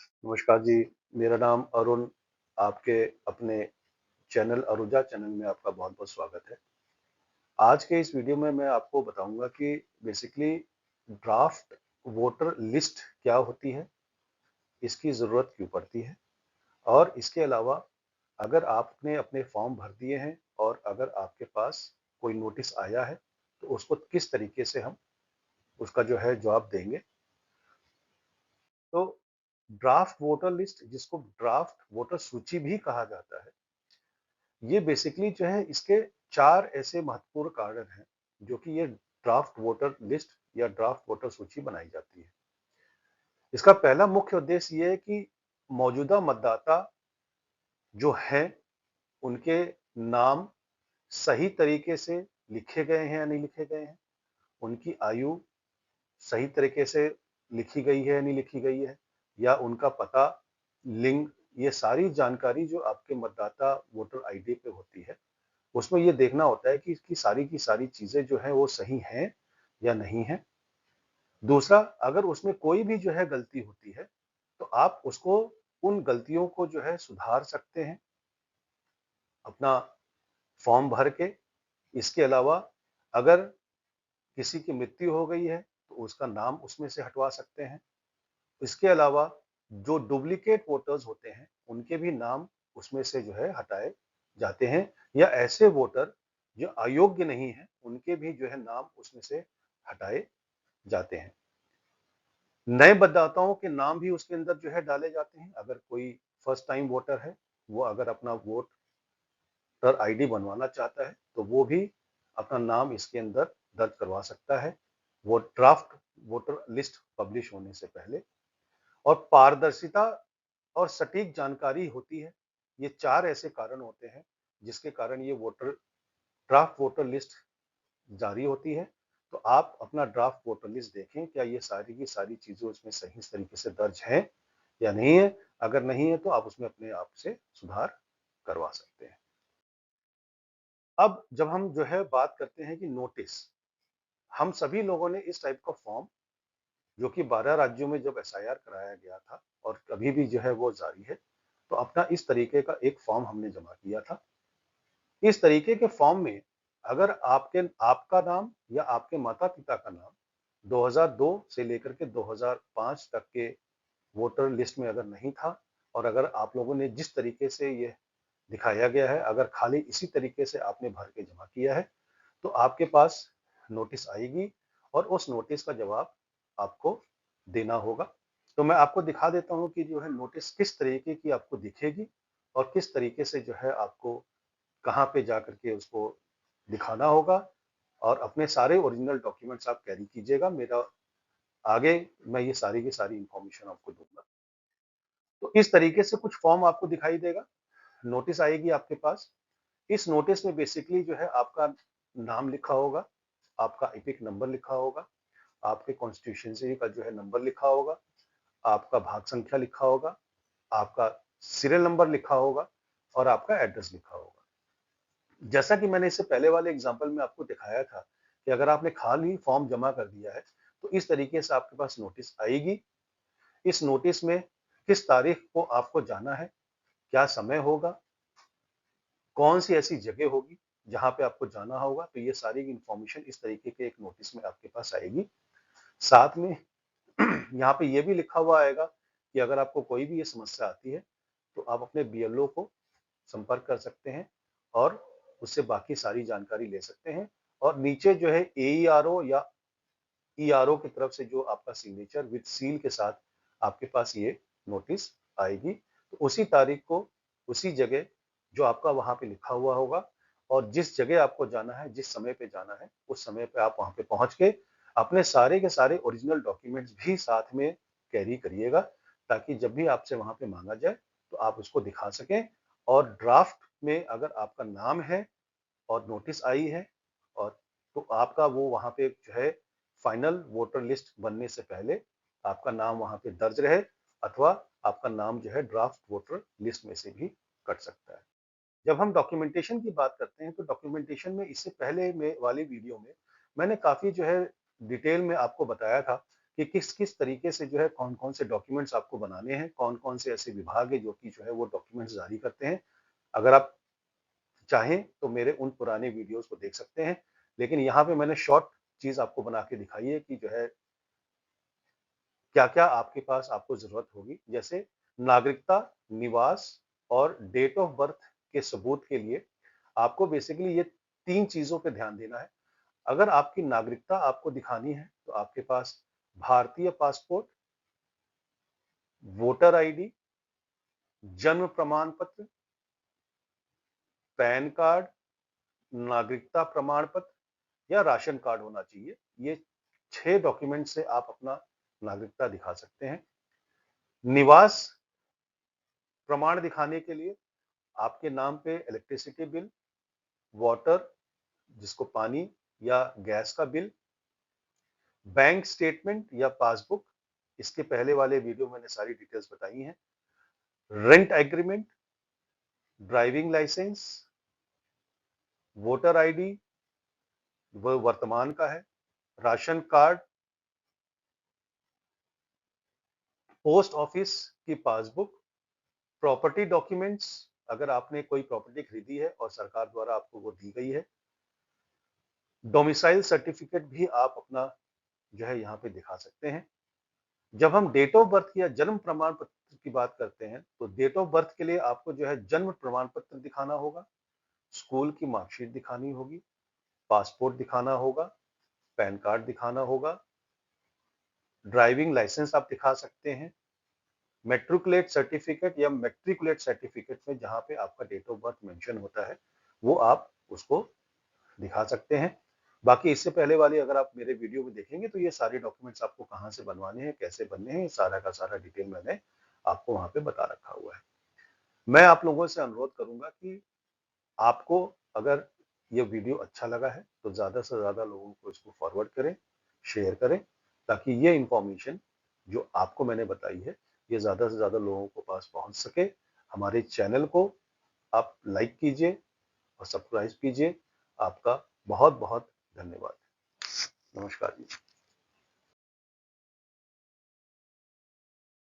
नमस्कार जी, मेरा नाम अरुण, आपके अपने चैनल अरुजा चैनल में आपका बहुत-बहुत स्वागत है। आज के इस वीडियो में मैं आपको बताऊँगा कि बेसिकली ड्राफ्ट वोटर लिस्ट क्या होती है, इसकी ज़रूरत क्यों पड़ती है और इसके अलावा अगर आपने अपने फॉर्म भर दिए हैं और अगर आपके पास कोई नोटिस आया है, तो उसको किस तरीके से हम उसका जो है जवाब देंगे। तो ड्राफ्ट वोटर लिस्ट जिसको ड्राफ्ट वोटर सूची भी कहा जाता है, ये बेसिकली जो है इसके 4 ऐसे महत्वपूर्ण कारण हैं, जो कि ये ड्राफ्ट वोटर लिस्ट या ड्राफ्ट वोटर सूची बनाई जाती है। इसका पहला मुख्य उद्देश्य ये है कि मौजूदा मतदाता जो हैं, उनके नाम सही तरीके से लिखे गए हैं या नहीं लिखे गए हैं, उनकी आयु सही तरीके से लिखी गई है या नहीं लिखी गई है, या उनका पता, लिंग, ये सारी जानकारी जो आपके मतदाता वोटर आईडी पे होती है, उसमें ये देखना होता है कि इसकी सारी की सारी चीजें जो है वो सही हैं या नहीं है। दूसरा, अगर उसमें कोई भी जो है गलती होती है, तो आप उसको उन गलतियों को जो है सुधार सकते हैं अपना फॉर्म भर के। इसके अलावा अगर किसी की मृत्यु हो गई है, तो उसका नाम उसमें से हटवा सकते हैं। इसके अलावा जो डुप्लीकेट वोटर्स होते हैं, उनके भी नाम उसमें से जो है हटाए जाते हैं, या ऐसे वोटर जो अयोग्य नहीं है, उनके भी जो है नाम उसमें से हटाए जाते हैं। नए मतदाताओं के नाम भी उसके अंदर जो है डाले जाते हैं। अगर कोई फर्स्ट टाइम वोटर है, वो अगर अपना वोटर आईडी बनवाना चाहता है, तो वो भी अपना नाम इसके अंदर दर्ज करवा सकता है, वो ड्राफ्ट वोटर लिस्ट पब्लिश होने से पहले। और पारदर्शिता और सटीक जानकारी होती है। ये 4 ऐसे कारण होते हैं, जिसके कारण ये ड्राफ्ट वोटर लिस्ट जारी होती है। तो आप अपना ड्राफ्ट वोटर लिस्ट देखें, क्या ये सारी की सारी चीज़ें उसमें सही तरीके से दर्ज हैं या नहीं है? अगर नहीं है, तो आप उसमें अपने आप से सुधार करवा सकते हैं। अब जब हम जो है बात करते हैं कि नोटिस, हम सभी लोगों ने इस टाइप का फॉर्म, जो कि 12 राज्यों में जब एसआईआर कराया गया था और अभी भी जो है वो जारी है, तो अपना इस तरीके का एक फॉर्म हमने जमा किया था। इस तरीके के फॉर्म में अगर आपका नाम या आपके माता-पिता का नाम 2002 से लेकर के 2005 तक के वोटर लिस्ट में अगर नहीं था, और अगर आप लोगों ने जिस तरीके से ये दिखाया गया है, अगर खाली इसी तरीके से आपने भर के जमा किया है, तो आपके पास नोटिस आएगी और उस नोटिस का जवाब आपको देना होगा। तो मैं आपको दिखा देता हूँ कि जो है नोटिस किस तरीके की आपको दिखेगी और किस तरीके से जो है आपको कहाँ पे जाकर के उसको दिखाना होगा, और अपने सारे ओरिजिनल डॉक्यूमेंट्स आप कैरी कीजिएगा। मेरा आगे मैं ये सारी की सारी इंफॉर्मेशन आपको दूंगा। तो इस तरीके से कुछ फॉर्म आपको दिखाई देगा, नोटिस आएगी आपके पास। इस नोटिस में बेसिकली जो है आपका नाम लिखा होगा, आपका एपिक नंबर लिखा होगा, आपके कॉन्स्टिट्यूशंसी का जो है नंबर लिखा होगा, आपका भाग संख्या लिखा होगा, आपका सीरियल नंबर लिखा होगा और आपका एड्रेस लिखा होगा। जैसा कि मैंने इससे पहले वाले एग्जांपल में आपको दिखाया था कि अगर आपने खाली फॉर्म जमा कर दिया है, तो इस तरीके से आपके पास नोटिस आएगी। इस नोटिस में किस तारीख को आपको जाना है, क्या समय होगा, कौन सी ऐसी जगह होगी जहां पे आपको जाना होगा, तो ये सारी इंफॉर्मेशन इस तरीके के एक नोटिस में आपके पास आएगी। साथ में यहाँ पे ये भी लिखा हुआ आएगा कि अगर आपको कोई भी ये समस्या आती है, तो आप अपने बीएलओ को संपर्क कर सकते हैं और उससे बाकी सारी जानकारी ले सकते हैं। और नीचे जो है एईआरओ या ईआरओ की तरफ से जो आपका सिग्नेचर विद सील के साथ आपके पास ये नोटिस आएगी। तो उसी तारीख को, उसी जगह जो आपका वहां पे लिखा हुआ होगा, और जिस जगह आपको जाना है, जिस समय पे जाना है, उस समय पे आप वहां पे पहुंच के अपने सारे के सारे ओरिजिनल डॉक्यूमेंट्स भी साथ में कैरी करिएगा, ताकि जब भी आपसे वहां पे मांगा जाए, तो आप उसको दिखा सकें। और ड्राफ्ट में अगर आपका नाम है और नोटिस आई है, और तो आपका वो वहां पे जो है फाइनल वोटर लिस्ट बनने से पहले आपका नाम वहां पे दर्ज रहे, अथवा आपका नाम जो है ड्राफ्ट वोटर लिस्ट में से भी कट सकता है। जब हम डॉक्यूमेंटेशन की बात करते हैं, तो डॉक्यूमेंटेशन में इससे पहले में वाली वीडियो में मैंने काफी जो है डिटेल में आपको बताया था कि किस किस तरीके से जो है कौन कौन से डॉक्यूमेंट्स आपको बनाने हैं, कौन कौन से ऐसे विभाग है जो कि जो है वो डॉक्यूमेंट्स जारी करते हैं। अगर आप चाहें तो मेरे उन पुराने वीडियोस को देख सकते हैं, लेकिन यहाँ पे मैंने शॉर्ट चीज आपको बना के दिखाई है कि जो है क्या क्या आपके पास आपको जरूरत होगी। जैसे नागरिकता, निवास और डेट ऑफ बर्थ के सबूत के लिए आपको बेसिकली ये तीन चीजों पे ध्यान देना है। अगर आपकी नागरिकता आपको दिखानी है तो आपके पास भारतीय पासपोर्ट, वोटर आईडी, जन्म प्रमाण पत्र, पैन कार्ड, नागरिकता प्रमाण पत्र या राशन कार्ड होना चाहिए। ये 6 डॉक्यूमेंट से आप अपना नागरिकता दिखा सकते हैं। निवास प्रमाण दिखाने के लिए आपके नाम पे इलेक्ट्रिसिटी बिल, वाटर जिसको पानी या गैस का बिल, बैंक स्टेटमेंट या पासबुक, इसके पहले वाले वीडियो में मैंने सारी डिटेल्स बताई हैं। Rent agreement, driving licence, voter ID वो वर्तमान का है, राशन कार्ड, पोस्ट ऑफिस की पासबुक, प्रॉपर्टी डॉक्यूमेंट्स अगर आपने कोई प्रॉपर्टी खरीदी है और सरकार द्वारा आपको वो दी गई है, डोमिसाइल सर्टिफिकेट भी आप अपना जो है यहाँ पे दिखा सकते हैं। जब हम डेट ऑफ बर्थ या जन्म प्रमाण पत्र की बात करते हैं तो डेट ऑफ बर्थ के लिए आपको जो है जन्म प्रमाण पत्र दिखाना होगा, स्कूल की मार्कशीट दिखानी होगी, पासपोर्ट दिखाना होगा, पैन कार्ड दिखाना होगा, ड्राइविंग लाइसेंस आप दिखा सकते हैं, मैट्रिकुलेट सर्टिफिकेट या मैट्रिकुलेट सर्टिफिकेट में जहां पे आपका डेट ऑफ बर्थ मेंशन होता है वो आप उसको दिखा सकते हैं। बाकी इससे पहले वाली अगर आप मेरे वीडियो में देखेंगे तो ये सारे डॉक्यूमेंट्स आपको कहाँ से बनवाने हैं, कैसे बनने हैं, सारा का सारा डिटेल मैंने आपको वहां पे बता रखा हुआ है। मैं आप लोगों से अनुरोध करूंगा कि आपको अगर ये वीडियो अच्छा लगा है तो ज्यादा से ज्यादा लोगों को इसको फॉरवर्ड करें, शेयर करें, ताकि ये इंफॉर्मेशन जो आपको मैंने बताई है ये ज्यादा से ज्यादा लोगों को पास पहुंच सके। हमारे चैनल को आप लाइक कीजिए और सब्सक्राइब कीजिए। आपका बहुत बहुत धन्यवाद। नमस्कार जी।